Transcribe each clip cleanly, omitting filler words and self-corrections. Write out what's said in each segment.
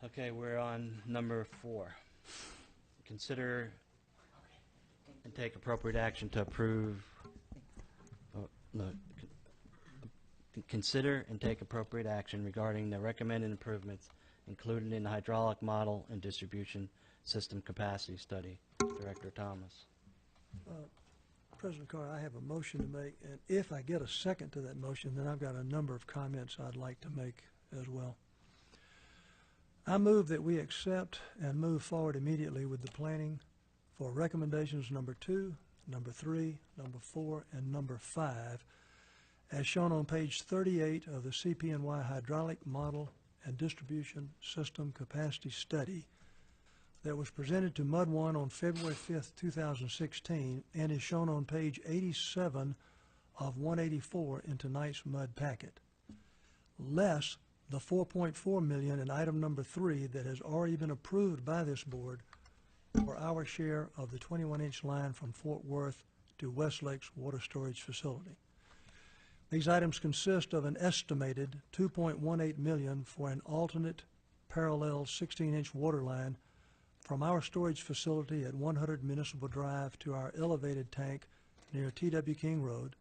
Okay, we're on number 4. Consider and take appropriate action to approve, consider and take appropriate action regarding the recommended improvements included in the hydraulic model and distribution system capacity study. Director Thomas. President Carr, I have a motion to make, and if I get a second to that motion, then I've got a number of comments I'd like to make as well. I move that we accept and move forward immediately with the planning for recommendations number 2, number 3, number 4, and number 5, as shown on page 38 of the CP&Y Hydraulic Model and Distribution System Capacity Study that was presented to Mud One on February 5th, 2016, and is shown on page 87 of 184 in tonight's Mud packet, less the $4.4 million in item number 3 that has already been approved by this board for our share of the 21-inch line from Fort Worth to Westlake's water storage facility. These items consist of an estimated $2.18 million for an alternate parallel 16-inch water line from our storage facility at 100 Municipal Drive to our elevated tank near T.W. King Road,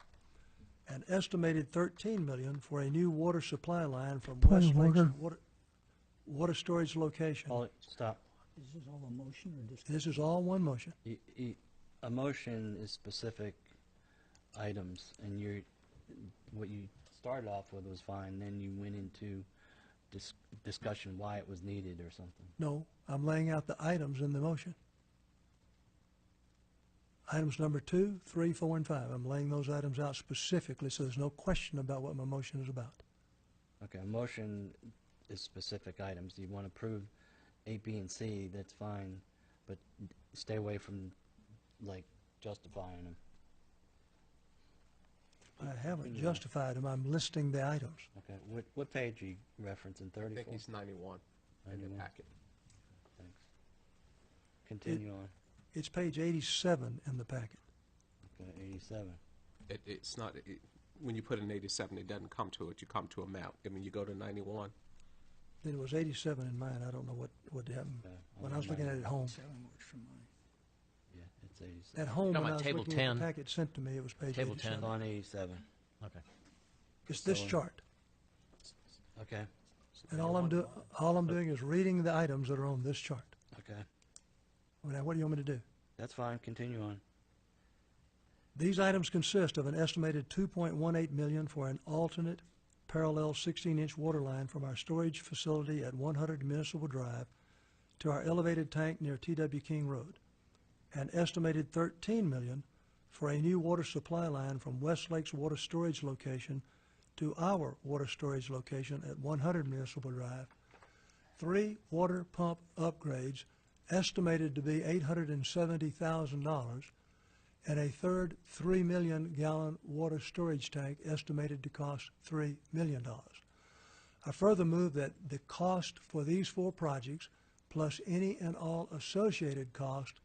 an estimated $13 million for a new water supply line from Westlake's water storage location. Stop. Is this all a motion or discussion? This is all one motion. A motion is specific items, and what you started off with was fine, then you went into discussion why it was needed or something. No, I'm laying out the items in the motion. Items number 2, 3, 4, and 5. I'm laying those items out specifically so there's no question about what my motion is about. Okay, a motion is specific items. You want to approve A, B, and C, that's fine, but stay away from, like, justifying them. I haven't justified them. I'm listing the items. Okay, what page are you referencing, 34? I think he's 91 in your 91. packet. Thanks. Continue on. It's page 87 in the packet. Okay, 87. It's not, when you put an 87, it doesn't come to it. You come to amount. I mean, you go to 91. Then it was 87 in mine. I don't know what happened. Okay, When I was looking at it at home. 7 works for mine. Yeah, it's 87. At home, Talking when I about was table looking at 10. the packet sent to me, it was page Table 87. 10. On 87. Okay. It's this So, chart. Okay, And all I'm doing is reading the items that are on this chart. okay. Now, what do you want me to do? That's fine, continue on. These items consist of an estimated $2.18 million for an alternate parallel 16-inch water line from our storage facility at 100 Municipal Drive to our elevated tank near T.W. King Road, an estimated $13 million for a new water supply line from Westlake's water storage location to our water storage location at 100 Municipal Drive, 3 water pump upgrades estimated to be $870,000, and a third 3 million gallon water storage tank estimated to cost $3 million. I further move that the cost for these 4 projects, plus any and all associated cost,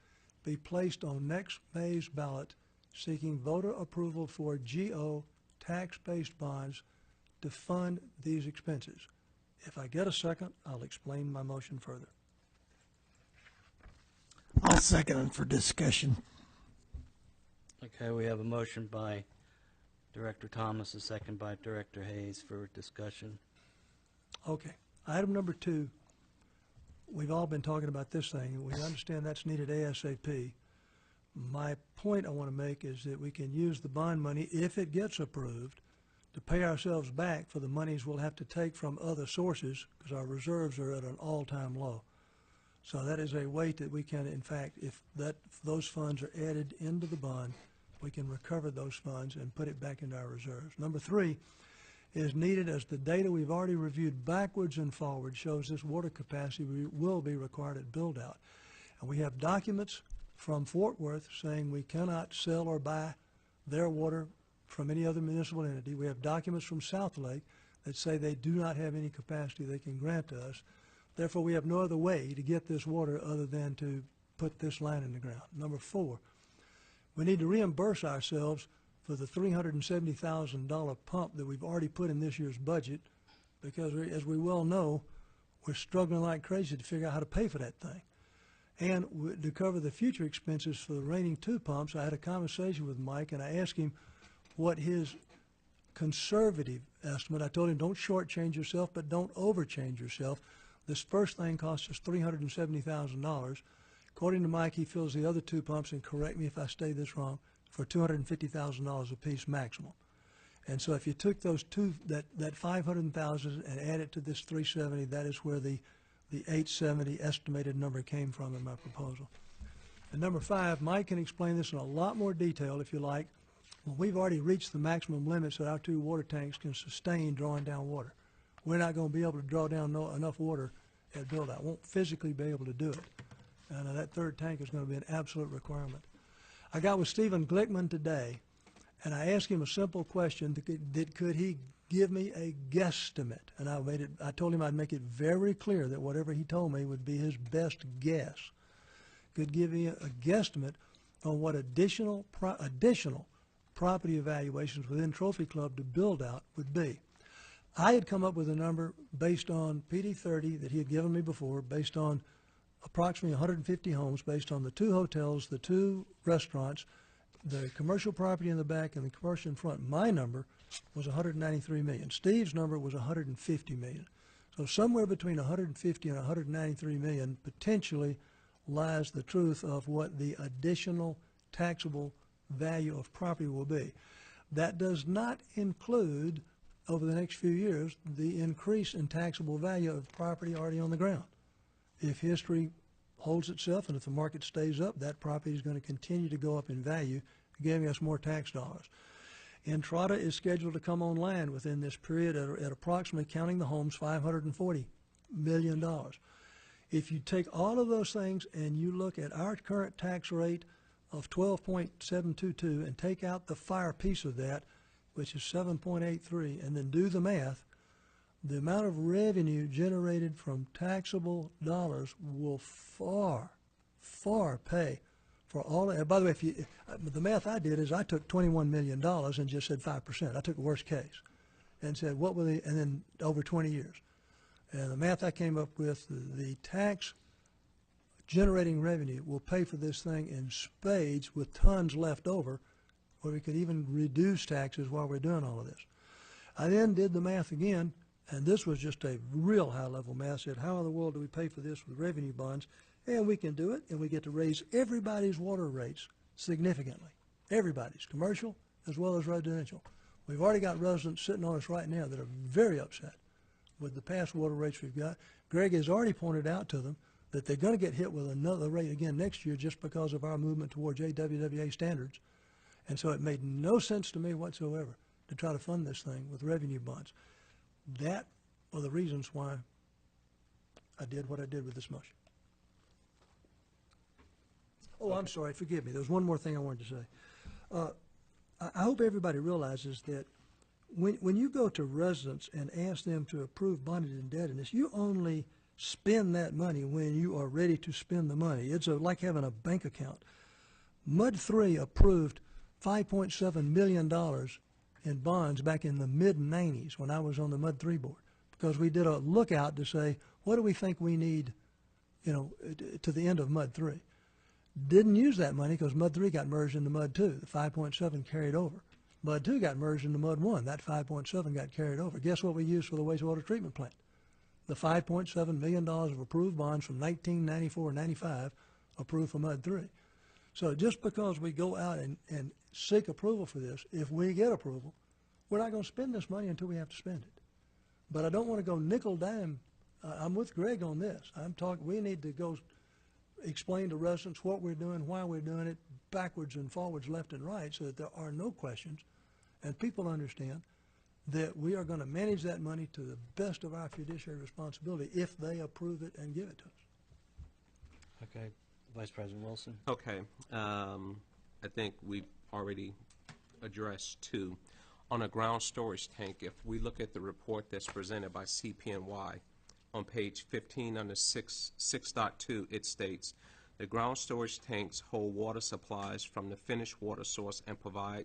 be placed on next May's ballot seeking voter approval for GO tax-based bonds to fund these expenses. If I get a second, I'll explain my motion further. I'll second it for discussion. Okay, we have a motion by Director Thomas, a second by Director Hayes for discussion. Okay. Item number 2, we've all been talking about this thing. We understand that's needed ASAP. My point I want to make is that we can use the bond money, if it gets approved, to pay ourselves back for the monies we'll have to take from other sources because our reserves are at an all-time low. So that is a way that we can, in fact, if those funds are added into the bond, we can recover those funds and put it back into our reserves. Number 3 is needed as the data we've already reviewed backwards and forward shows this water capacity will be required at build-out. And we have documents from Fort Worth saying we cannot sell or buy their water from any other municipal entity. We have documents from South Lake that say they do not have any capacity they can grant to us. Therefore, we have no other way to get this water other than to put this line in the ground. Number 4, we need to reimburse ourselves for the $370,000 pump that we've already put in this year's budget because, as we well know, we're struggling like crazy to figure out how to pay for that thing. And to cover the future expenses for the remaining 2 pumps, I had a conversation with Mike, and I asked him what his conservative estimate. I told him, don't shortchange yourself, but don't overchange yourself. This first thing cost us $370,000. According to Mike, he feels the other 2 pumps, and correct me if I say this wrong, for $250,000 apiece maximum. And so if you took those that 500,000 and add it to this 370, that is where the 870 estimated number came from in my proposal. And number 5, Mike can explain this in a lot more detail if you like. Well, we've already reached the maximum limits that our 2 water tanks can sustain drawing down water. We're not going to be able to draw down enough water at build-out. Won't physically be able to do it. And that 3rd tank is going to be an absolute requirement. I got with Stephen Glickman today, and I asked him a simple question: could he give me a guesstimate? And I told him I'd make it very clear that whatever he told me would be his best guess. Could give me a guesstimate on what additional property evaluations within Trophy Club to build out would be. I had come up with a number based on PD 30 that he had given me before, based on approximately 150 homes, based on the 2 hotels, the 2 restaurants, the commercial property in the back, and the commercial in front. My number was 193 million. Steve's number was 150 million. So somewhere between 150 and 193 million potentially lies the truth of what the additional taxable value of property will be. That does not include, over the next few years, the increase in taxable value of property already on the ground. If history holds itself and if the market stays up, that property is going to continue to go up in value, giving us more tax dollars. Entrada is scheduled to come online within this period at approximately, counting the homes, $540 million. If you take all of those things and you look at our current tax rate of 12.722 and take out the fire piece of that, which is 7.83, and then do the math, the amount of revenue generated from taxable dollars will far pay for all. And by the way, the math I did is I took $21 million and just said 5%. I took the worst case and said, what will and then over 20 years. And the math I came up with, the tax generating revenue will pay for this thing in spades with tons left over, where we could even reduce taxes while we're doing all of this. I then did the math again, and this was just a real high-level math. Said, how in the world do we pay for this with revenue bonds? And we can do it, and we get to raise everybody's water rates significantly. Everybody's, commercial as well as residential. We've already got residents sitting on us right now that are very upset with the past water rates we've got. Greg has already pointed out to them that they're going to get hit with another rate again next year just because of our movement towards AWWA standards. And so it made no sense to me whatsoever to try to fund this thing with revenue bonds. That are the reasons why I did what I did with this motion. Oh, I'm sorry, forgive me. There's one more thing I wanted to say. I hope everybody realizes that when you go to residents and ask them to approve bonded indebtedness, you only spend that money when you are ready to spend the money. It's like having a bank account. MUD 3 approved $5.7 million in bonds back in the mid-'90s when I was on the MUD 3 board, because we did a lookout to say, what do we think we need, to the end of MUD 3. Didn't use that money because MUD 3 got merged into MUD 2. The 5.7 carried over. MUD 2 got merged into MUD 1. That 5.7 got carried over. Guess what we used for the wastewater treatment plant? The $5.7 million of approved bonds from 1994-95 approved for MUD 3. So just because we go out and seek approval for this, if we get approval, we're not going to spend this money until we have to spend it. But I don't want to go nickel dime. I'm with Greg on this. We need to go explain to residents what we're doing, why we're doing it, backwards and forwards, left and right, so that there are no questions, and people understand that we are going to manage that money to the best of our fiduciary responsibility if they approve it and give it to us. Okay, Vice President Wilson. Okay, I think we've already addressed 2. On a ground storage tank, if we look at the report that's presented by CPNY, on page 15 under 6.2, it states, the ground storage tanks hold water supplies from the finished water source and provide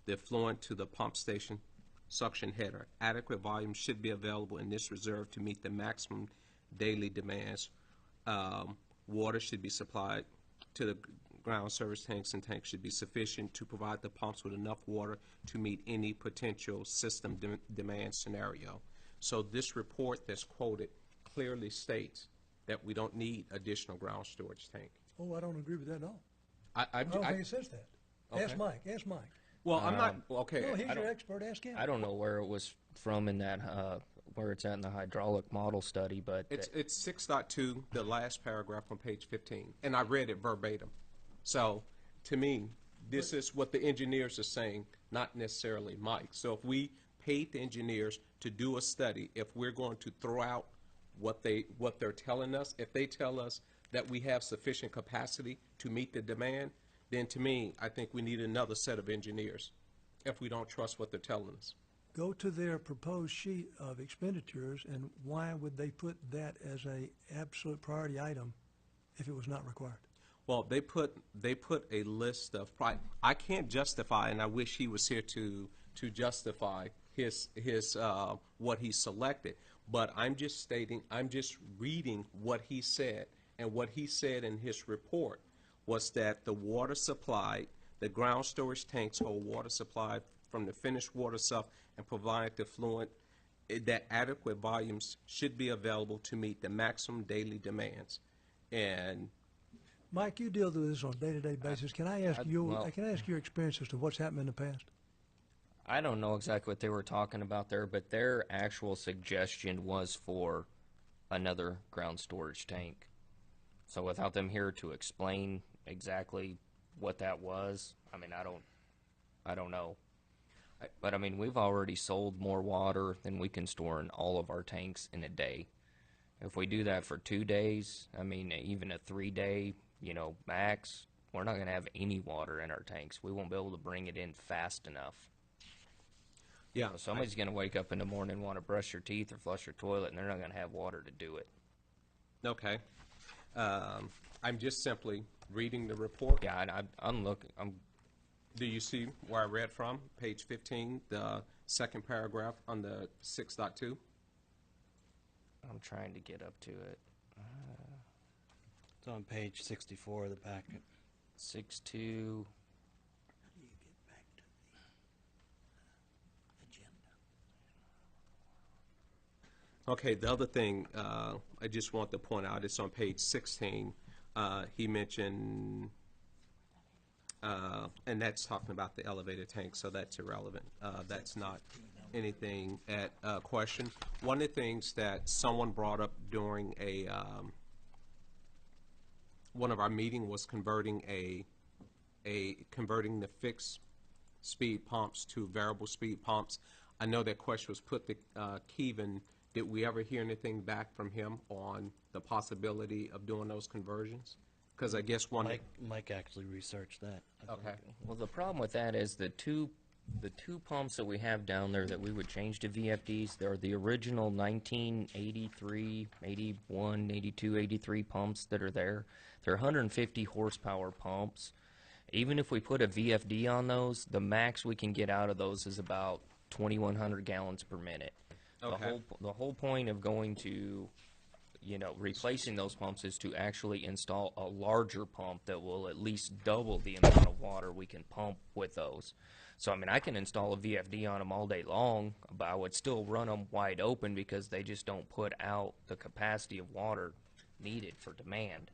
the effluent to the pump station suction header. Adequate volume should be available in this reserve to meet the maximum daily demands. Water should be supplied to the ground service tanks, and tanks should be sufficient to provide the pumps with enough water to meet any potential system demand scenario. So this report that's quoted clearly states that we don't need additional ground storage tank. Oh, I don't agree with that at all. I I don't think it says that. Ask Okay. Ask Mike. well, I'm not, okay. No, he's I your don't- expert, ask him. I don't know where it was from in that, where it's at in the hydraulic model study, but It's 6.2, the last paragraph on page 15, and I read it verbatim. So, to me, this is what the engineers are saying, not necessarily Mike. So if we paid the engineers to do a study, if we're going to throw out what they're telling us, if they tell us that we have sufficient capacity to meet the demand, then to me, I think we need another set of engineers, if we don't trust what they're telling us. Go to their proposed sheet of expenditures, and why would they put that as a absolute priority item if it was not required? Well, they put a list of I can't justify, and I wish he was here to justify his what he selected. But I'm just reading what he said, and what he said in his report was that the water supply, the ground storage tanks hold water supply from the finished water stuff and provide the fluent that adequate volumes should be available to meet the maximum daily demands. And Mike, you deal with this on a day-to-day basis. Can I ask your experience as to what's happened in the past? I don't know exactly what they were talking about there, but their actual suggestion was for another ground storage tank. So without them here to explain exactly what that was, I mean, I don't know. But I mean, we've already sold more water than we can store in all of our tanks in a day. If we do that for 2 days, I mean, even a 3-day, max, we're not going to have any water in our tanks. We won't be able to bring it in fast enough. yeah, So somebody's going to wake up in the morning and want to brush their teeth or flush their toilet, and they're not going to have water to do it. okay. I'm just simply reading the report. Yeah, I'm looking. Do you see where I read from? Page 15, the second paragraph on the 6.2? I'm trying to get up to it. It's on page 64 of the packet. 6.2. How do you get back to the agenda? Okay, the other thing I just want to point out, it's on page 16. He mentioned, and that's talking about the elevator tank, so that's irrelevant. That's not anything at question. One of the things that someone brought up during one of our meeting was converting the fixed speed pumps to variable speed pumps. I know that question was put to Kevin. Did we ever hear anything back from him on the possibility of doing those conversions? Because I guess Mike actually researched that. I think. Okay. Well, the problem with that is the two pumps that we have down there that we would change to VFDs, they're the original 1983, 81, 82, 83 pumps that are there. They're 150 horsepower pumps. Even if we put a VFD on those, the max we can get out of those is about 2,100 gallons per minute. Okay. The whole point of going to, replacing those pumps is to actually install a larger pump that will at least double the amount of water we can pump with those. So, I mean, I can install a VFD on them all day long, but I would still run them wide open because they just don't put out the capacity of water needed for demand.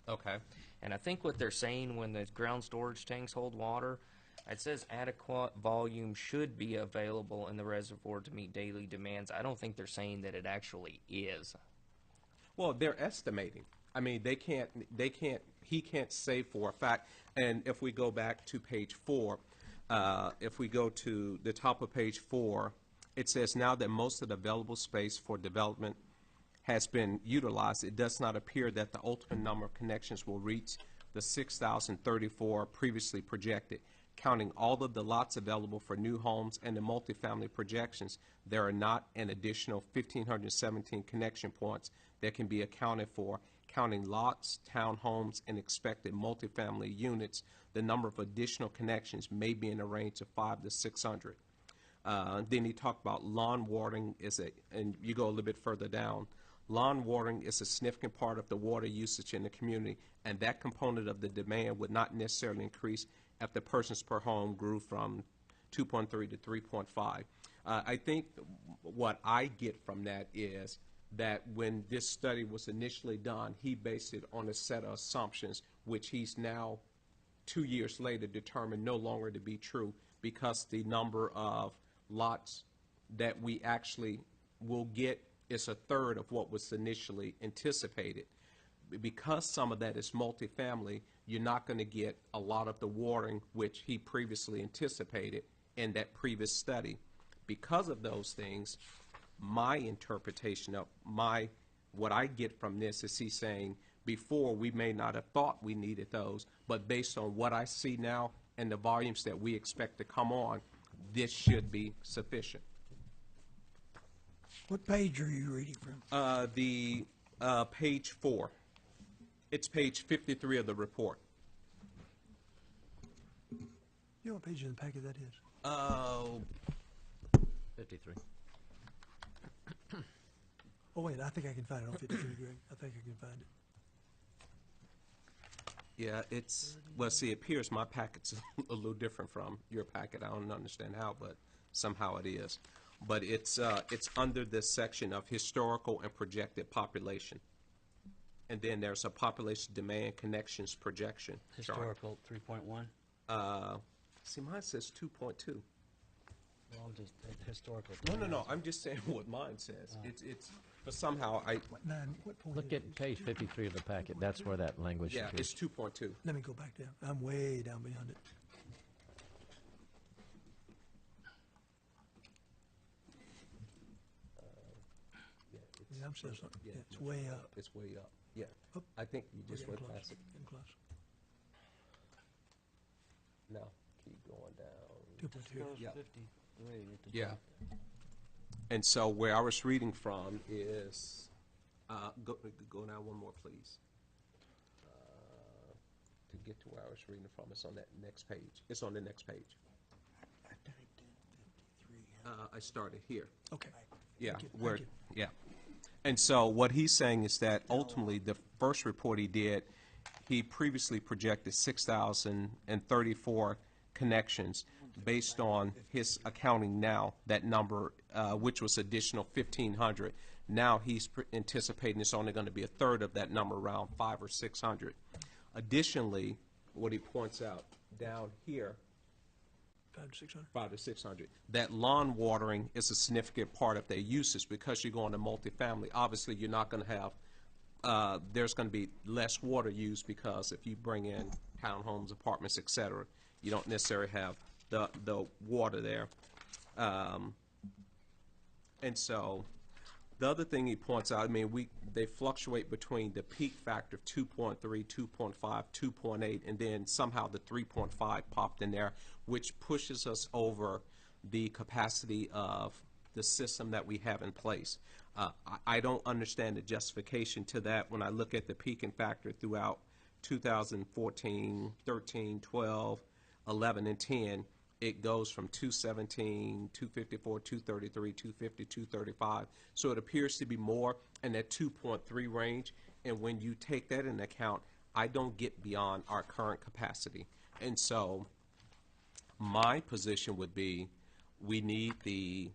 Okay. And I think what they're saying when the ground storage tanks hold water, it says adequate volume should be available in the reservoir to meet daily demands. I don't think they're saying that it actually is. Well, they're estimating. I mean, he can't say for a fact. And if we go back to page 4, if we go to the top of page 4, it says now that most of the available space for development has been utilized, it does not appear that the ultimate number of connections will reach the 6,034 previously projected. Counting all of the lots available for new homes and the multifamily projections, there are not an additional 1,517 connection points that can be accounted for. Counting lots, townhomes, and expected multifamily units, the number of additional connections may be in a range of 500 to 600. Then he talked about lawn watering and you go a little bit further down. Lawn watering is a significant part of the water usage in the community, and that component of the demand would not necessarily increase if the persons per home grew from 2.3 to 3.5. I think what I get from that is that when this study was initially done, he based it on a set of assumptions, which he's now 2 years later determined no longer to be true, because the number of lots that we actually will get is a third of what was initially anticipated. Because some of that is multifamily, you're not going to get a lot of the watering which he previously anticipated in that previous study. Because of those things, my interpretation of what I get from this is he's saying, before we may not have thought we needed those, but based on what I see now and the volumes that we expect to come on, this should be sufficient. What page are you reading from? Page 4. It's page 53 of the report. You know what page in the packet that is? 53. Oh, wait, I think I can find it on 53, Greg. I think I can find it. Yeah, well, see, it appears my packet's a little different from your packet. I don't understand how, but somehow it is. But it's under this section of historical and projected population. And then there's a population demand connections projection chart. Historical 3.1. See, mine says 2.2. Well, I'm just historical. No, I'm just saying what mine says. But somehow What point Look is at page 53 of the packet. That's where that language yeah, appears. it's 2.2. Let me go back down. I'm way down beyond it. Yeah, I'm still, yeah, it's way up. It's way up, yeah. Up. I think you We're just getting went close, past it. getting close. No, keep going down. 2.2. Goes Yeah. 53 at the Yeah. top. And so where I was reading from is, go down one more, please. To get to where I was reading from, it's on that next page. It's on the next page. I typed in 53. I started here. Okay. Yeah, Thank you, where, thank yeah. And so what he's saying is that ultimately, the first report he did, he previously projected 6,034 connections. Based on his accounting now, that number, which was additional 1,500, now he's anticipating it's only going to be a third of that number, around 500 or 600. Additionally, what he points out down here, 500 to 600. 500 to 600. That lawn watering is a significant part of their usage, because you're going to multifamily. Obviously, you're not going to have, there's going to be less water used, because if you bring in townhomes, apartments, et cetera, you don't necessarily have the water there. And so the other thing he points out, I mean, they fluctuate between the peak factor of 2.3, 2.5, 2.8, and then somehow the 3.5 popped in there, which pushes us over the capacity of the system that we have in place. I don't understand the justification to that when I look at the peaking factor throughout 2014, 13, 12, 11, and 10. It goes from 217, 254, 233, 250, 235. So it appears to be more in that 2.3 range. And when you take that into account, I don't get beyond our current capacity. And so my position would be, we need the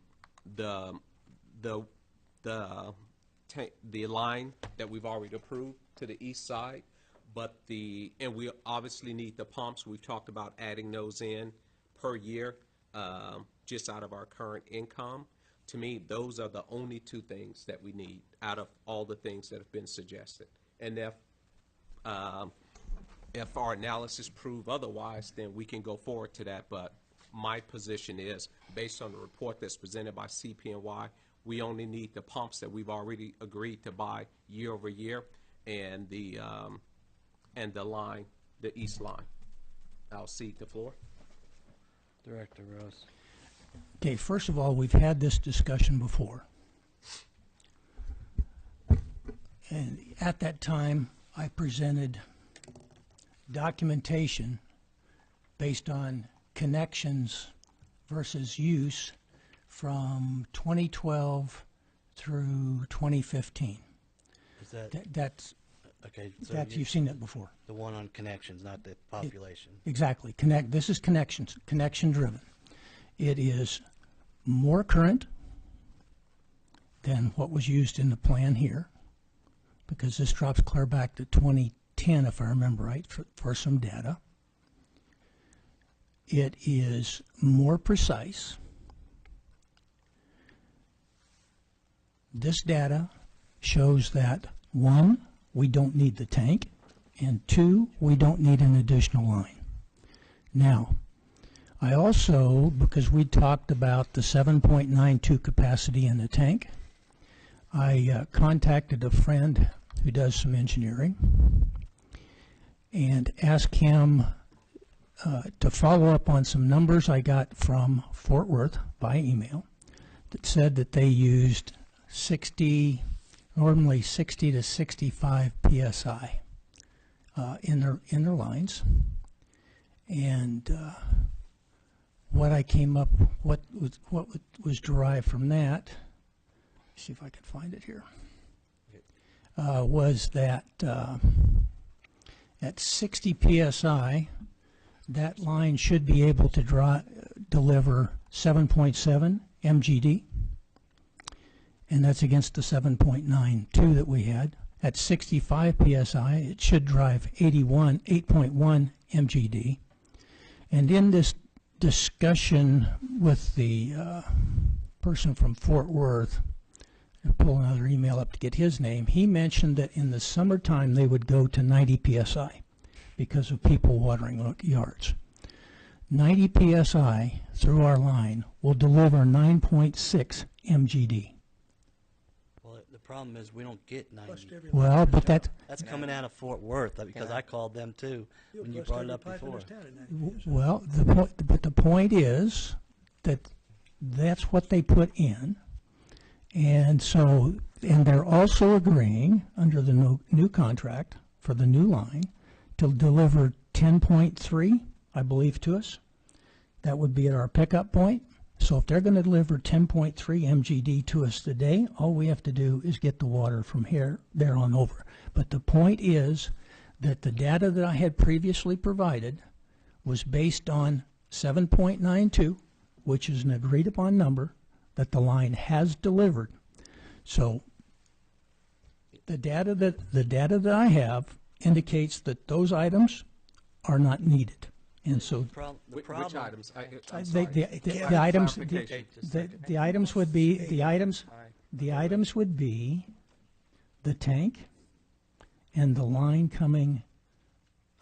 line that we've already approved to the east side, but and we obviously need the pumps. We've talked about adding those in per year, just out of our current income. To me, those are the only two things that we need out of all the things that have been suggested. And if our analysis prove otherwise, then we can go forward to that. But my position is, based on the report that's presented by CPNY, we only need the pumps that we've already agreed to buy year over year, and the line, the east line. I'll cede the floor. Director Rose. Okay, first of all, we've had this discussion before. And at that time, I presented documentation based on connections versus use from 2012 through 2015. That's, Okay, so you've seen that before. the one on connections, not the population. Exactly. This is connection driven. It is more current than what was used in the plan here, because this drops clear back to 2010, if I remember right, for some data. It is more precise. This data shows that, one, we don't need the tank, and two, we don't need an additional line. Now, I also, because we talked about the 7.92 capacity in the tank, I contacted a friend who does some engineering and asked him to follow up on some numbers I got from Fort Worth by email that said that they used normally 60 to 65 psi in their lines, and what I came up, what was derived from that, see if I can find it here, was that at 60 psi, that line should be able to deliver 7.7 MGD, and that's against the 7.92 that we had. At 65 psi, it should drive 8.1 MGD. And in this discussion with the person from Fort Worth, I'll pull another email up to get his name, he mentioned that in the summertime they would go to 90 psi because of people watering yards. 90 psi through our line will deliver 9.6 MGD. Well, the problem is we don't get 90. Well, but That's coming out of Fort Worth, because I called them too when you brought it up before. well, the point is that that's what they put in, and so, and they're also agreeing under the new contract for the new line to deliver 10.3, I believe, to us. That would be at our pickup point. So if they're going to deliver 10.3 MGD to us today, all we have to do is get the water from there on over. But the point is that the data that I had previously provided was based on 7.92, which is an agreed upon number that the line has delivered. So the data that I have indicates that those items are not needed. And so The Which problem, items? I'm the sorry. items, Clarification. the items would be, the items would be the tank and the line coming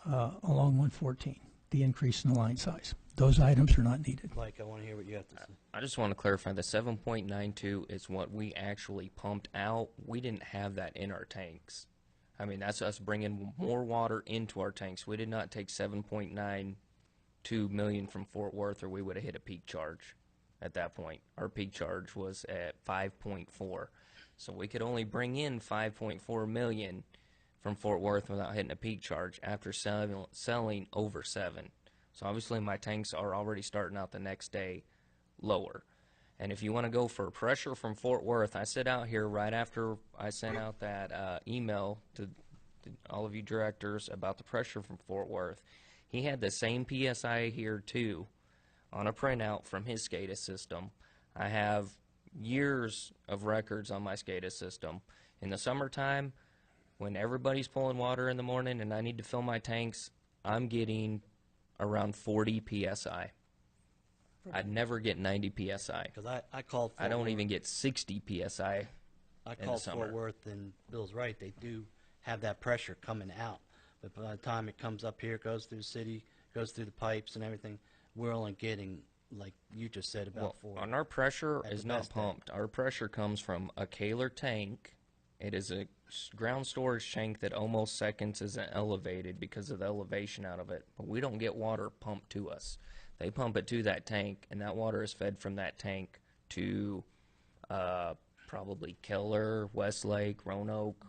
along 114, the increase in the line size. Those items are not needed. Mike, I want to hear what you have to say. I just want to clarify, the 7.92 is what we actually pumped out. We didn't have that in our tanks. I mean, that's us bringing more water into our tanks. We did not take 7.92 million from Fort Worth, or we would have hit a peak charge at that point. Our peak charge was at 5.4. So we could only bring in 5.4 million from Fort Worth without hitting a peak charge after selling over 7. So obviously my tanks are already starting out the next day lower. And if you want to go for pressure from Fort Worth, I sit out here right after I sent out that email to all of you directors about the pressure from Fort Worth. He had the same PSI here too on a printout from his SCADA system. I have years of records on my SCADA system. In the summertime, when everybody's pulling water in the morning and I need to fill my tanks, I'm getting around 40 PSI. I'd never get 90 PSI. Because I called Fort I don't Worth. even get 60 PSI. I the called summer. Fort Worth, and Bill's right. They do have that pressure coming out. But by the time it comes up here, goes through the city, goes through the pipes and everything, we're only getting, like you just said, about 4. On our pressure At is the not best day. pumped. Our pressure comes from a Kaler tank. It is a ground storage tank that almost seconds isn't elevated because of the elevation out of it. But we don't get water pumped to us. They pump it to that tank, and that water is fed from that tank to probably Keller, Westlake, Roanoke.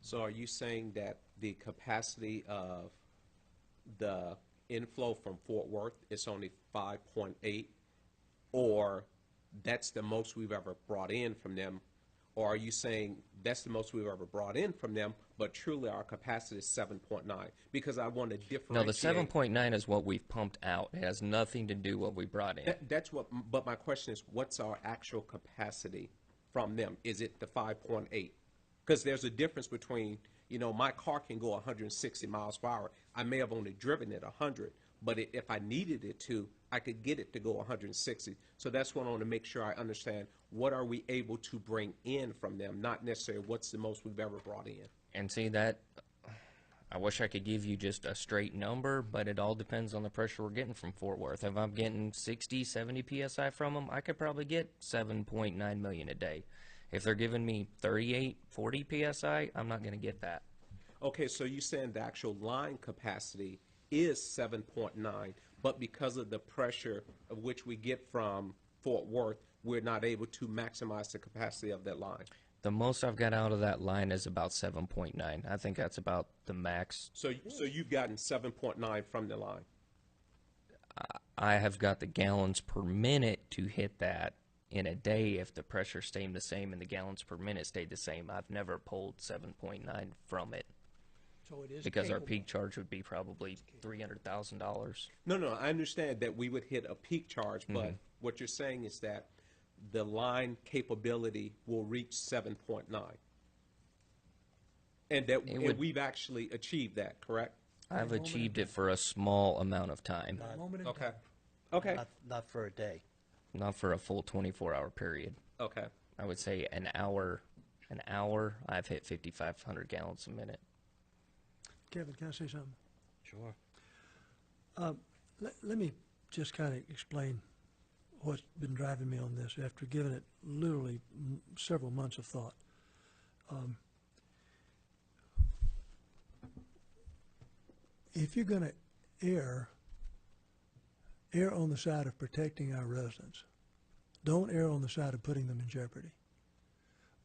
So are you saying that the capacity of the inflow from Fort Worth is only 5.8, or that's the most we've ever brought in from them, Or are you saying that's the most we've ever brought in from them, but truly our capacity is 7.9? Because I want to differentiate. No, the 7.9 is what we've pumped out. It has nothing to do what we brought in. That's what, but my question is, what's our actual capacity from them? Is it the 5.8? Because there's a difference between, my car can go 160 miles per hour. I may have only driven it 100, but if I needed it to, I could get it to go 160. So that's what I want to make sure I understand. What are we able to bring in from them, not necessarily what's the most we've ever brought in. And see that, I wish I could give you just a straight number, but it all depends on the pressure we're getting from Fort Worth. If I'm getting 60, 70 PSI from them, I could probably get 7.9 million a day. If they're giving me 38, 40 PSI, I'm not going to get that. Okay, so you're saying the actual line capacity is 7.9, but because of the pressure of which we get from Fort Worth, we're not able to maximize the capacity of that line. The most I've got out of that line is about 7.9. I think that's about the max. So you've gotten 7.9 from the line. I have got the gallons per minute to hit that in a day if the pressure stayed the same and the gallons per minute stayed the same. I've never pulled 7.9 from it So it is because our capable. peak charge would be probably $300,000. No, I understand that we would hit a peak charge, but what you're saying is that the line capability will reach 7.9. And that and we've actually achieved that, correct? I've achieved it for a small amount of time, A moment in Okay. time. Okay. Not for a day. not for a full 24-hour period. Okay. I would say an hour, I've hit 5,500 gallons a minute. Kevin, can I say something? Sure. Let me just kind of explain what's been driving me on this after giving it literally several months of thought. If you're going to err on the side of protecting our residents. Don't err on the side of putting them in jeopardy.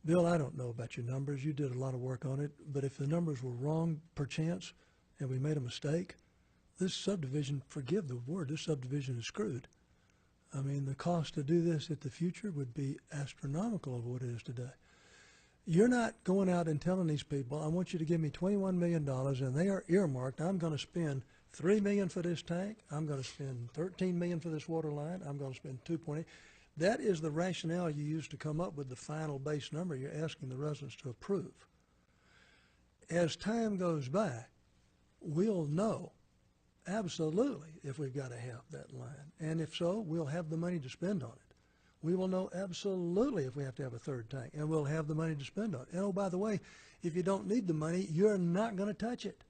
Bill, I don't know about your numbers. You did a lot of work on it, but if the numbers were wrong perchance and we made a mistake, this subdivision, forgive the word, this subdivision is screwed. I mean, the cost to do this at the future would be astronomical of what it is today. You're not going out and telling these people, I want you to give me $21 million, and they are earmarked. I'm going to spend $3 million for this tank. I'm going to spend $13 million for this water line. I'm going to spend $2.8. That is the rationale you use to come up with the final base number you're asking the residents to approve. As time goes by, we'll know absolutely if we've got to have that line. And if so, we'll have the money to spend on it. We will know absolutely if we have to have a third tank, and we'll have the money to spend on it. And oh, by the way, if you don't need the money, you're not going to touch it.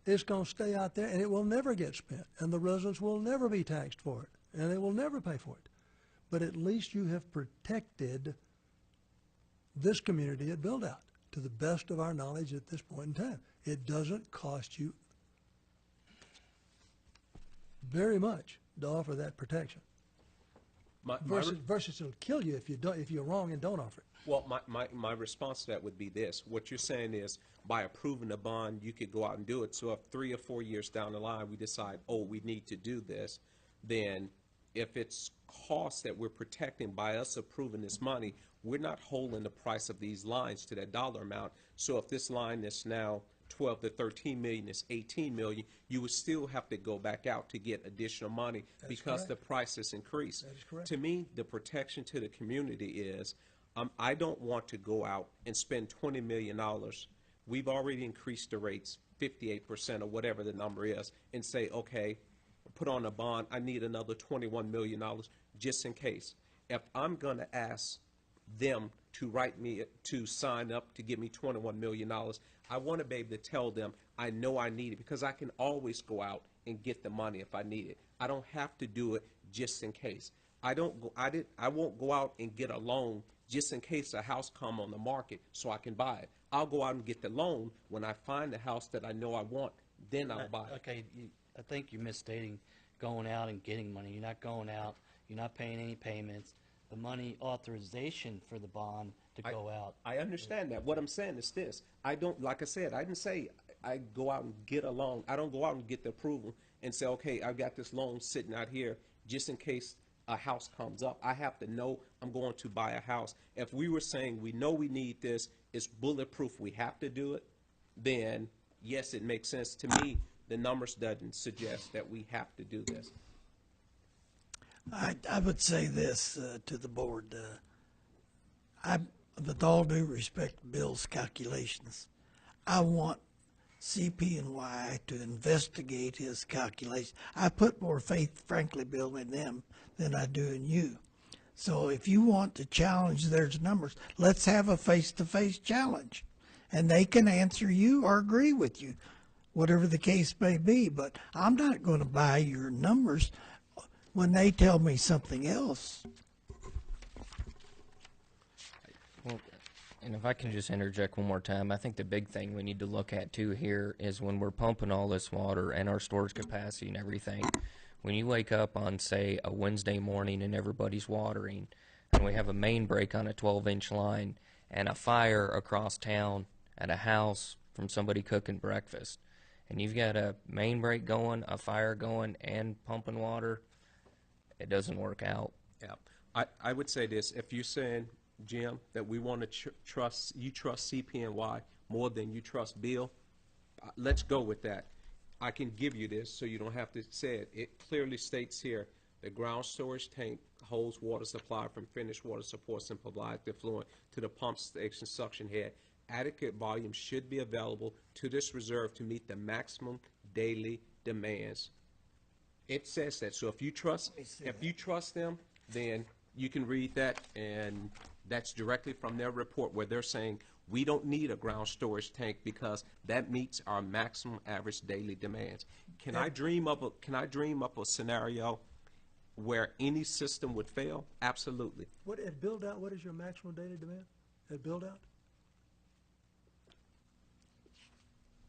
It's going to stay out there, and it will never get spent, and the residents will never be taxed for it, and they will never pay for it. But at least you have protected this community at build-out to the best of our knowledge at this point in time. It doesn't cost you very much to offer that protection. Versus it'll kill you if you don't, if you're wrong and don't offer it. Well, my response to that would be this. What you're saying is by approving a bond, you could go out and do it. So if 3 or 4 years down the line we decide, oh, we need to do this, then if it's costs that we're protecting by us approving this money, we're not holding the price of these lines to that dollar amount. So if this line is now 12 to 13 million is 18 million, you would still have to go back out to get additional money because correct. the price has increased. That is correct. To me, the protection to the community is I don't want to go out and spend $20 million. We've already increased the rates 58% or whatever the number is and say, okay, put on a bond, I need another $21 million just in case. If I'm going to ask them to write me, to sign up to give me $21 million, I want to be able to tell them I know I need it because I can always go out and get the money if I need it. I don't have to do it just in case. I won't go out and get a loan just in case a house come on the market so I can buy it. I'll go out and get the loan when I find the house that I know I want, then I'll buy it. Okay, I think you're misstating going out and getting money. You're not going out. You're not paying any payments. The money authorization for the bond to go out. I understand that. What I'm saying is this. I don't, like I said, I didn't say I go out and get a loan. I don't go out and get the approval and say, okay, I've got this loan sitting out here just in case a house comes up. I have to know I'm going to buy a house. If we were saying we know we need this, it's bulletproof, we have to do it, then yes, it makes sense to me. The numbers doesn't suggest that we have to do this. I would say this to the board. With all due respect to Bill's calculations, I want CP&Y to investigate his calculations. I put more faith, frankly, Bill, in them than I do in you. So if you want to challenge their numbers, let's have a face-to-face challenge. And they can answer you or agree with you, whatever the case may be. But I'm not going to buy your numbers when they tell me something else. Well, and if I can just interject one more time, I think the big thing we need to look at too here is when we're pumping all this water and our storage capacity and everything, when you wake up on, say, a Wednesday morning and everybody's watering, and we have a main break on a 12-inch line and a fire across town at a house from somebody cooking breakfast, and you've got a main break going, a fire going, and pumping water, it doesn't work out. Yeah, I would say this, if you're saying, Jim, that we want to trust CP&Y more than you trust Bill, let's go with that. I can give you this so you don't have to say it. It clearly states here, the ground storage tank holds water supply from finished water supports and provides the effluent to the pump station suction head. Adequate volume should be available to this reserve to meet the maximum daily demands. It says that. So if you trust them, then you can read that, and that's directly from their report where they're saying we don't need a ground storage tank because that meets our maximum average daily demands. Can I dream up a scenario where any system would fail? Absolutely. What, at build-out, what is your maximum daily demand at build-out?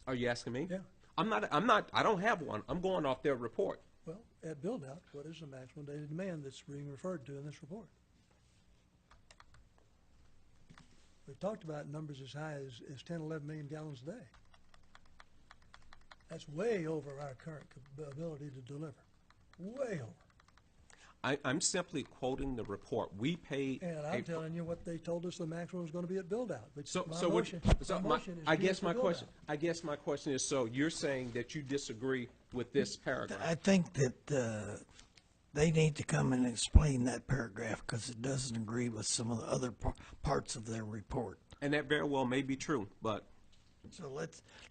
Are you asking me? Yeah. I don't have one. I'm going off their report. Well, at build-out, what is the maximum daily demand that's being referred to in this report? We've talked about numbers as high as 10, 11 million gallons a day. That's way over our current ability to deliver. Way over. I'm simply quoting the report. We paid. And I'm telling you what they told us the maximum was going to be at build-out. Which So, my so what? motion, So my motion is I to guess use the my build-out. question. I guess my question is: so you're saying that you disagree with this paragraph? I think that they need to come and explain that paragraph because it doesn't agree with some of the other parts of their report. And that very well may be true, but So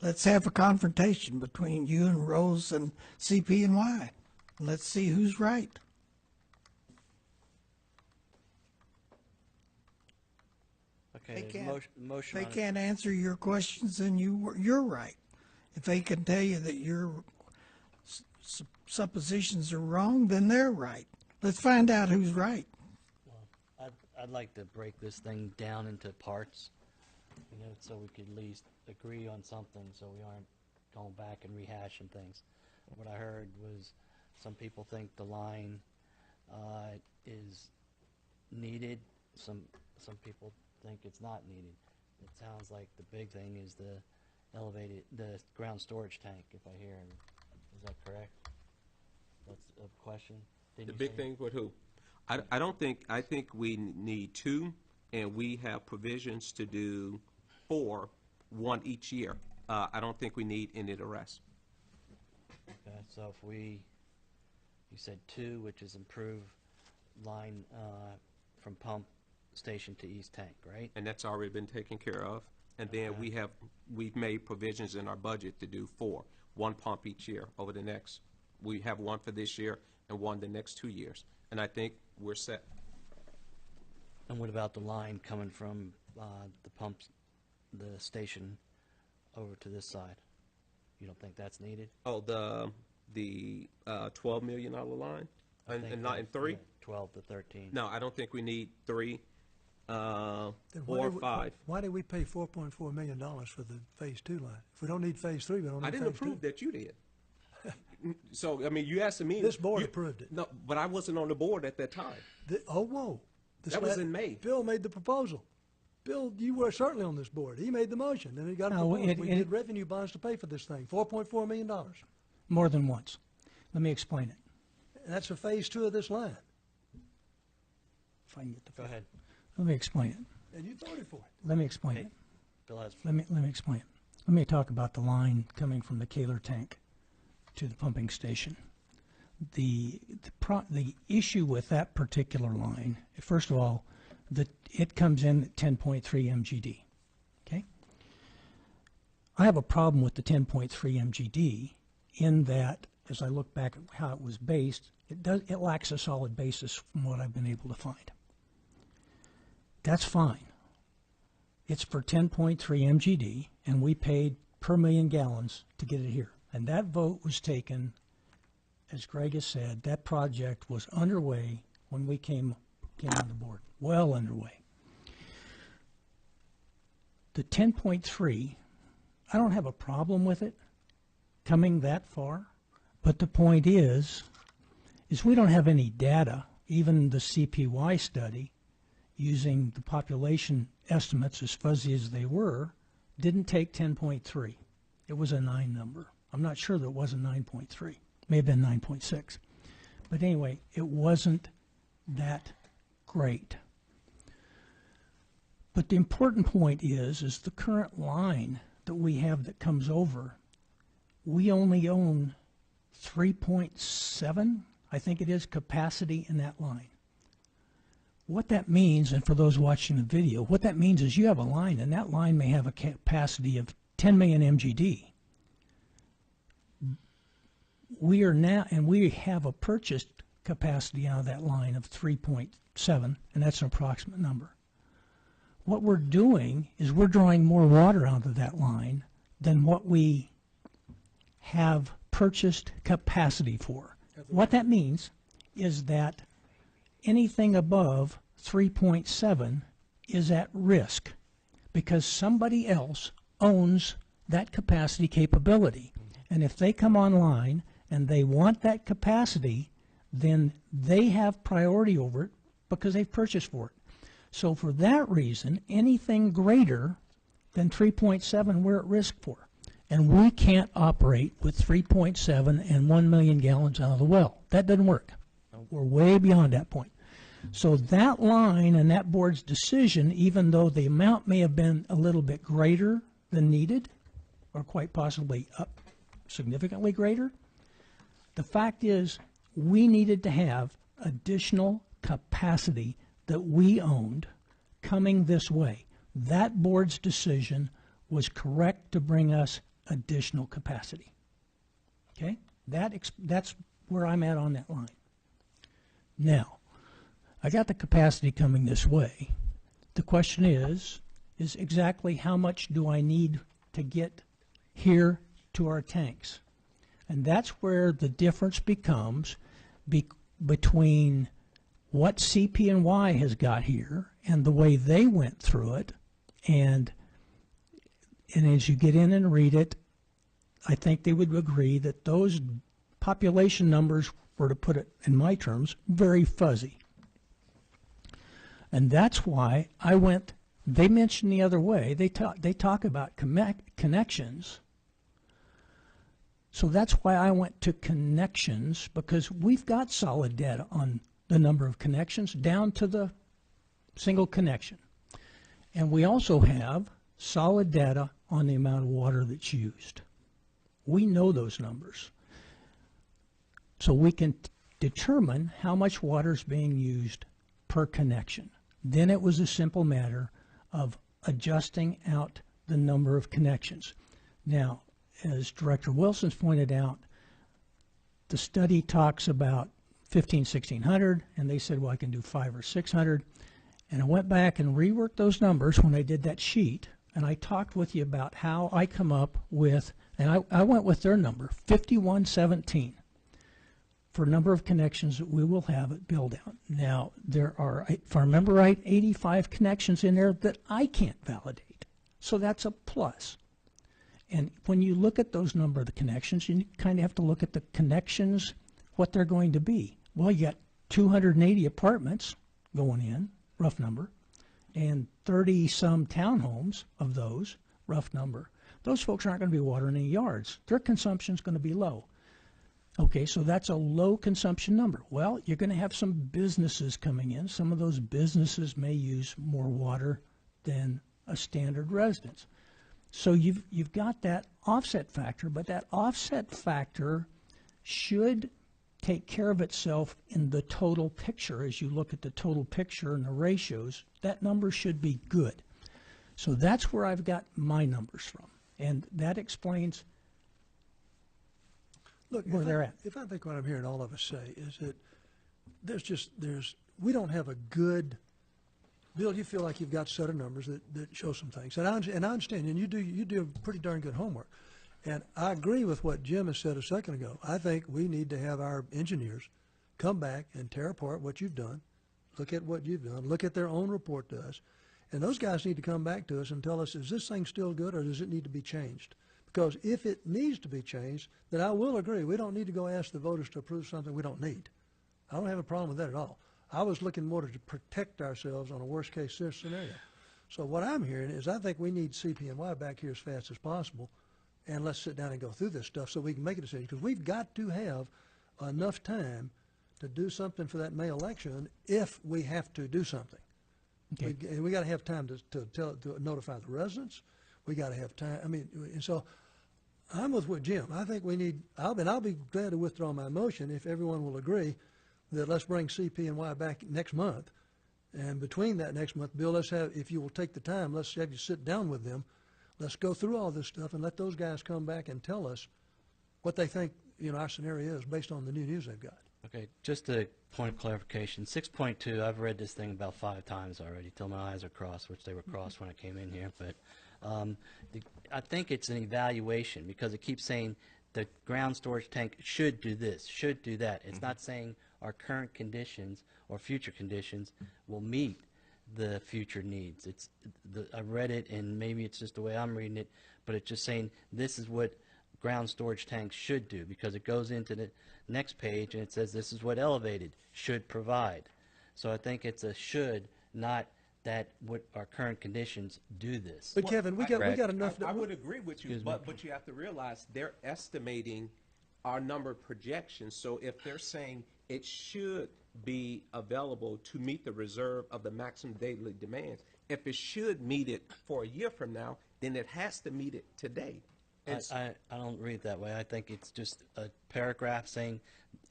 let's have a confrontation between you and Rose and CP&Y. Let's see who's right. Okay, there's motion They on it. can't answer your questions, then you're right. If they can tell you that your suppositions are wrong, then they're right. Let's find out who's right. I'd like to break this thing down into parts, so we could at least agree on something, so we aren't going back and rehashing things. What I heard was some people think the line is needed. Some people think it's not needed. It sounds like the big thing is the ground storage tank, if I hear. Is that correct? That's a question. Didn't the you big say- thing with who? I don't think. I think we need two, and we have provisions to do 4, 1 each year. I don't think we need any of the rest. Okay, so if you said 2, which is improve line from pump station to east tank, right? And that's already been taken care of. And then Okay. we've made provisions in our budget to do 4, 1 pump each year over the next. We have 1 for this year and 1 the next 2 years. And I think we're set. And what about the line coming from the pumps, the station over to this side? You don't think that's needed? Oh, the $12 million line, I think and not in that's, 3? yeah, 12 to 13. No, I don't think we need 3 Then or 5. Why did we pay $4.4 million for the Phase 2 line? If we don't need Phase 3, we don't need I Phase 2. didn't approve that you did. So, I mean, you asked me. This board you- approved it. No, but I wasn't on the board at that time. Whoa. That was in May. Bill made the proposal. Bill, you were certainly on this board. He made the motion, and it got No, proposed. it- We it- did revenue bonds to pay for this thing, $4.4 million. And More than once. Let me explain it. that's for Phase 2 of this line. if I can get the. Go ahead. Let me explain it. And you voted for it. Let me explain Hey, it. Bill has. Let me explain it. Let me talk about the line coming from the Kaler tank to the pumping station. The issue with that particular line, first of all, it comes in at 10.3 MGD. Okay. I have a problem with the 10.3 MGD in that, as I look back at how it was based, it lacks a solid basis from what I've been able to find. That's fine. It's for 10.3 MGD, and we paid per million gallons to get it here. And that vote was taken, as Greg has said, that project was underway when we came on the board, well underway. The 10.3, I don't have a problem with it coming that far, but the point is we don't have any data, even the CPY study, using the population estimates as fuzzy as they were, didn't take 10.3. It was a 9 number. I'm not sure that it was a 9.3. May have been 9.6. But anyway, it wasn't that great. But the important point is the current line that we have that comes over, we only own 3.7, I think it is, capacity in that line. What that means, and for those watching the video, what that means is you have a line, and that line may have a capacity of 10 million MGD. We are now, and we have a purchased capacity out of that line of 3.7, and that's an approximate number. What we're doing is we're drawing more water out of that line than what we have purchased capacity for. What that means is that anything above 3.7 is at risk because somebody else owns that capacity capability. And if they come online and they want that capacity, then they have priority over it because they've purchased for it. So for that reason, anything greater than 3.7 we're at risk for. And we can't operate with 3.7 and 1 million gallons out of the well. That doesn't work. We're way beyond that point. So that line and that board's decision, even though the amount may have been a little bit greater than needed, or quite possibly up significantly greater, the fact is we needed to have additional capacity that we owned coming this way. That board's decision was correct to bring us additional capacity. Okay? That's where I'm at on that line. Now, I got the capacity coming this way. The question is exactly how much do I need to get here to our tanks? And that's where the difference becomes between what CP&Y has got here and the way they went through it. And as you get in and read it, I think they would agree that those population numbers were, to put it in my terms, very fuzzy. And that's why I went, they mentioned the other way, they talk about connections. So that's why I went to connections, because we've got solid data on the number of connections down to the single connection. And we also have solid data on the amount of water that's used. We know those numbers. So we can determine how much water is being used per connection. Then it was a simple matter of adjusting out the number of connections. Now, as Director Wilson's pointed out, the study talks about 1,1600, and they said, well, I can do 500 or 600. And I went back and reworked those numbers when I did that sheet, and I talked with you about how I come up with, and I went with their number, 5117, for number of connections that we will have at build-out. Now, there are, if I remember right, 85 connections in there that I can't validate. So that's a plus. And when you look at those number of the connections, you kind of have to look at the connections, what they're going to be. Well, you got 280 apartments going in, rough number, and 30-some townhomes of those, rough number. Those folks aren't going to be watering any yards. Their consumption is going to be low. Okay, so that's a low consumption number. Well, you're going to have some businesses coming in. Some of those businesses may use more water than a standard residence. So you've got that offset factor, but that offset factor should take care of itself in the total picture. As you look at the total picture and the ratios, that number should be good. So that's where I've got my numbers from, and that explains Look, where they're at. If I think what I'm hearing all of us say is that we don't have a good, Bill, you feel like you've got a set of numbers that show some things. And I understand, and you do pretty darn good homework. And I agree with what Jim has said a second ago. I think we need to have our engineers come back and tear apart what you've done, look at what you've done, look at their own report to us. And those guys need to come back to us and tell us, is this thing still good or does it need to be changed? Because if it needs to be changed, then I will agree. We don't need to go ask the voters to approve something we don't need. I don't have a problem with that at all. I was looking more to protect ourselves on a worst-case scenario. So what I'm hearing is I think we need CPNY back here as fast as possible, and let's sit down and go through this stuff so we can make a decision. Because we've got to have enough time to do something for that May election if we have to do something. Okay. We got to have time to notify the residents. We got to have time. I mean, and so I'm with Jim. I think we need. I'll be glad to withdraw my motion if everyone will agree that let's bring CPNY back next month. And between that next month, Bill, let's have, if you will take the time, let's have you sit down with them. Let's go through all this stuff and let those guys come back and tell us what they think, our scenario is based on the new news they've got. Okay, just a point of clarification. 6.2, I've read this thing about 5 times already till my eyes are crossed, which they were crossed when I came in here. But I think it's an evaluation because it keeps saying the ground storage tank should do this, should do that. It's not saying our current conditions or future conditions will meet the future needs. I read it, and maybe it's just the way I'm reading it, but it's just saying this is what ground storage tanks should do, because it goes into the next page and it says this is what elevated should provide. So I think it's a should, not that what our current conditions do this. But Kevin, we got enough. I would agree with you, but you have to realize they're estimating our number projections. So if they're saying it should be available to meet the reserve of the maximum daily demands, if it should meet it for a year from now, then it has to meet it today. I don't read it that way. I think it's just a paragraph saying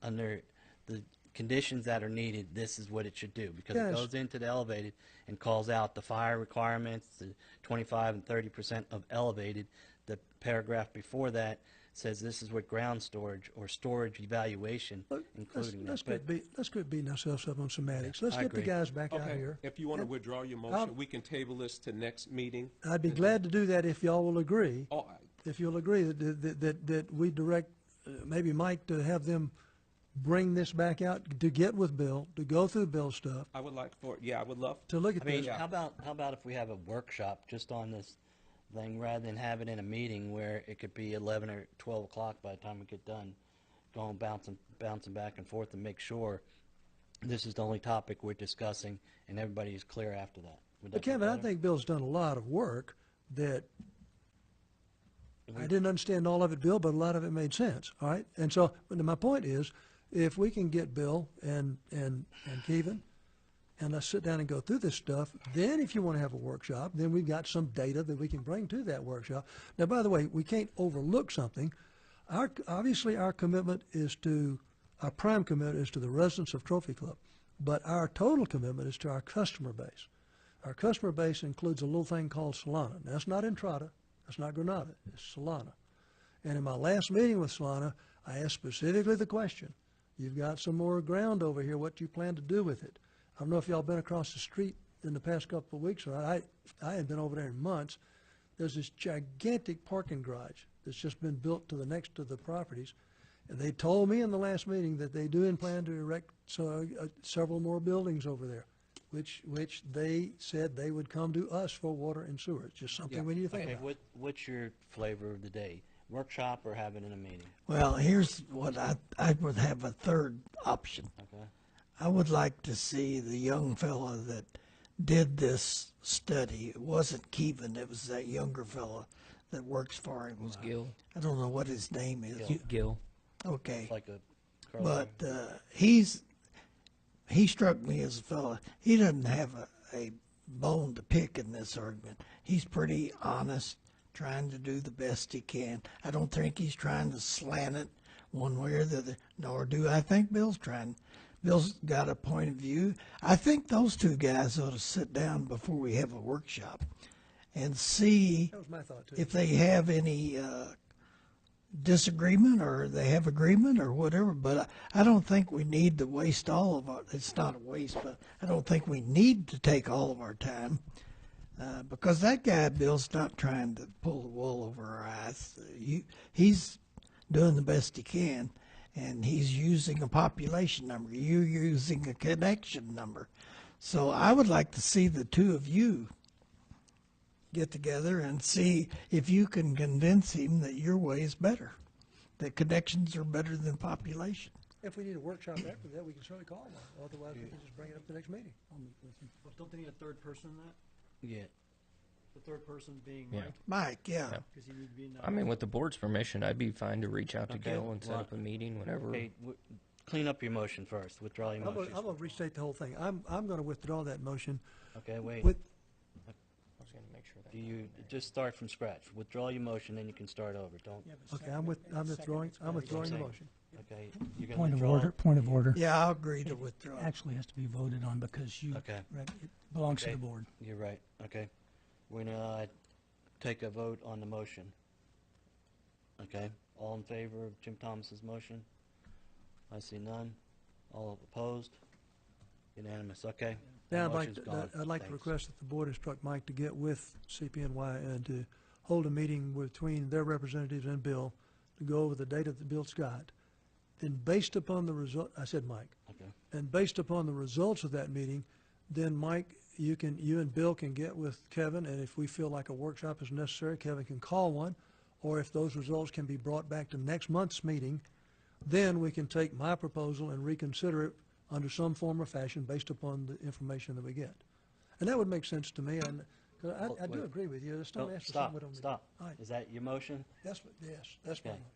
under the conditions that are needed, this is what it should do, because Yes. it goes into the elevated and calls out the fire requirements, the 25 and 30% of elevated. The paragraph before that says this is what ground storage or storage evaluation, Look, including let's that. let's quit beating ourselves up on semantics. Let's I get the agree. guys back out Okay, here. if you want to withdraw your motion, we can table this to next meeting. I'd be glad to do that if y'all will agree. Oh, If you'll agree that we direct maybe Mike to have them bring this back out to get with Bill, to go through Bill's stuff, I would like for, yeah, I would love to look at I mean, this. how about if we have a workshop just on this thing rather than have it in a meeting where it could be 11 or 12 o'clock by the time we get done, going bouncing back and forth and make sure this is the only topic we're discussing and everybody is clear after that. Would that But be Kevin, I better? think Bill's done a lot of work that I didn't understand all of it, Bill, but a lot of it made sense, all right? And so, but my point is, if we can get Bill and Kevin, and let's sit down and go through this stuff, then if you want to have a workshop, then we've got some data that we can bring to that workshop. Now, by the way, we can't overlook something. Obviously, our commitment is to, our prime commitment is to the residents of Trophy Club, but our total commitment is to our customer base. Our customer base includes a little thing called Solana. Now, that's not Entrada. That's not Granada. It's Solana. And in my last meeting with Solana, I asked specifically the question, you've got some more ground over here. What do you plan to do with it? I don't know if y'all been across the street in the past couple of weeks, or I hadn't been over there in months. There's this gigantic parking garage that's just been built to the next to the properties. And they told me in the last meeting that they do plan to erect several more buildings over there, which they said they would come to us for water and sewer. It's just something we need to think Okay, about. what's your flavor of the day? Workshop or have it in a meeting? Well, here's what I would have a third option. Okay. I would like to see the young fellow that did this study. It wasn't Kevin, it was that younger fellow that works for him. Was Gil? I don't know what his name is. Gil. Okay. It's like a But curler. he struck me as a fella. He doesn't have a bone to pick in this argument. He's pretty honest, trying to do the best he can. I don't think he's trying to slant it one way or the other, nor do I think Bill's trying. Bill's got a point of view. I think those two guys ought to sit down before we have a workshop and see That was my thought too. if they have any disagreement or they have agreement or whatever. But I don't think we need to waste all of our, it's not a waste, but I don't think we need to take all of our time because that guy, Bill's not trying to pull the wool over our eyes. He's doing the best he can, and he's using a population number. You're using a connection number. So I would like to see the two of you get together and see if you can convince him that your way is better, that connections are better than population. If we need a workshop after that, we can certainly call one. Otherwise, we can just bring it up at the next meeting. But don't they need a third person in that? Yeah. The third person being Yeah. Mike, Mike, yeah. because he need to be in that. I mean, with the board's permission, I'd be fine to reach out to Okay, Gil and set well, up a meeting whenever. Okay, clean up your motion first, withdraw your I'm motion. gonna restate the whole thing. I'm gonna withdraw that motion Okay, wait, with, I was gonna make sure that. do you, just start from scratch, withdraw your motion, then you can start over, don't, okay, I'm withdrawing the Second. motion. okay? You're gonna Point of withdraw order, it? point of order. Yeah, I'll agree to withdraw. Actually has to be voted on because you, Okay. it belongs to Okay. the board. You're right, okay. We're gonna take a vote on the motion. Okay, all in favor of Jim Thomas's motion? I see none. All opposed? Unanimous, okay. Now, The motion's gone. I'd like to Thanks. request that the board instruct Mike to get with CPNY and to hold a meeting between their representatives and Bill to go over the data that Bill's got. Then based upon the result, I said Mike, Okay, and based upon the results of that meeting, then Mike, you and Bill can get with Kevin, and if we feel like a workshop is necessary, Kevin can call one, or if those results can be brought back to next month's meeting, then we can take my proposal and reconsider it under some form or fashion based upon the information that we get. And that would make sense to me, and, 'cause I do wait. agree with you, just don't No, ask for stop, something we don't need. stop. All right, Is that your motion? yes, that's my Okay. motion.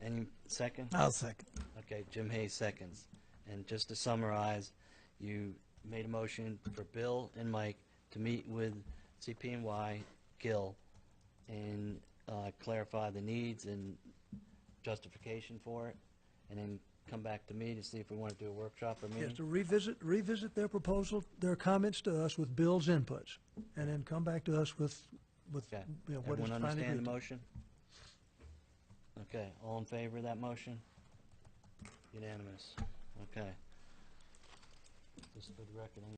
Any second? I'll second. Okay, Jim Hayes seconds. And just to summarize, you made a motion for Bill and Mike to meet with CPNY, Gil, and clarify the needs and justification for it, and then come back to me to see if we want to do a workshop or Yes, meeting? to revisit their proposal, their comments to us with Bill's inputs, and then come back to us with, Okay. you know, what is Everyone finally understand agreed the to. motion? Okay, all in favor of that motion? Unanimous. Okay. Just for the record,